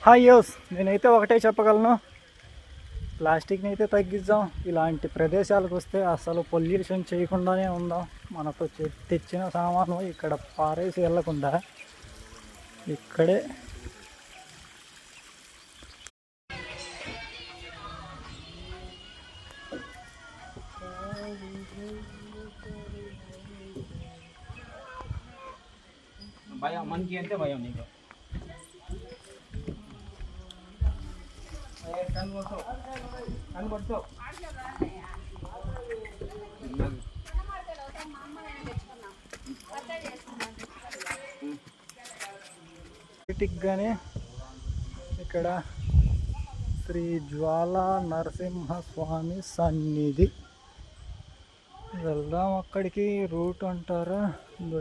Hi యోస్, నేనైతే ఒకటే చెప్పగలను, ప్లాస్టిక్ని అయితే తగ్గిద్దాం. ఇలాంటి ప్రదేశాలకు వస్తే అసలు పొల్యూషన్ చేయకుండానే ఉందాం. మనతో తెచ్చిన సామాను ఇక్కడ పారేసి వెళ్ళకుండా ఇక్కడే భయం మనకి అంటే భయం నీకు కనబడుతావు గానే ఇక్కడ శ్రీ జ్వాలా నరసింహస్వామి సన్నిధి వెళ్దాం. అక్కడికి రూట్ అంటారా,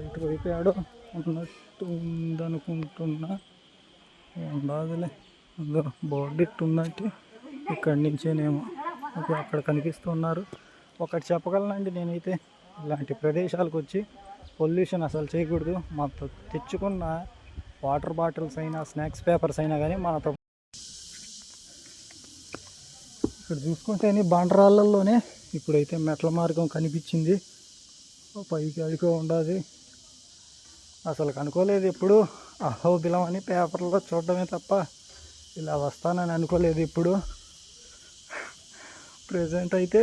ఇటువైపు ఆడో ఉన్నట్టు ఉందనుకుంటున్నా. ఉండాదిలే, బోర్డు ఇట్టున్నట్టు ఇక్కడి నుంచేనేమో అక్కడ కనిపిస్తున్నారు. ఒకటి చెప్పగలనండి, నేనైతే ఇలాంటి ప్రదేశాలకు వచ్చి పొల్యూషన్ అసలు చేయకూడదు. మనతో తెచ్చుకున్న వాటర్ బాటిల్స్ అయినా స్నాక్స్ పేపర్స్ అయినా కానీ మనతో ఇక్కడ చూసుకుంటేనే బండరాళ్ళల్లోనే ఇప్పుడైతే మెట్ల మార్గం కనిపించింది. పైకి అడుగు ఉండదు. అసలు కనుకోలేదు ఎప్పుడు అహోబిలం అని పేపర్లో చూడడమే తప్ప ఇలా వస్తానని అనుకోలేదు ఇప్పుడు. ప్రజెంట్ అయితే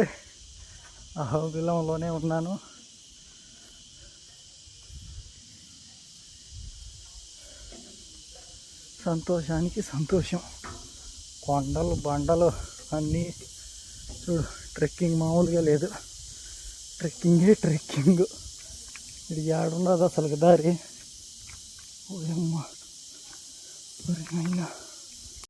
అహోబిలంలోనే ఉన్నాను. సంతోషానికి సంతోషం. కొండలు బండలు అన్నీ చూడు. ట్రెక్కింగ్ మామూలుగా లేదు, ట్రెక్కింగే ట్రెక్కింగ్. ఇది ఏడున్నది అసలు దారి. ఓయమ్మ అయినా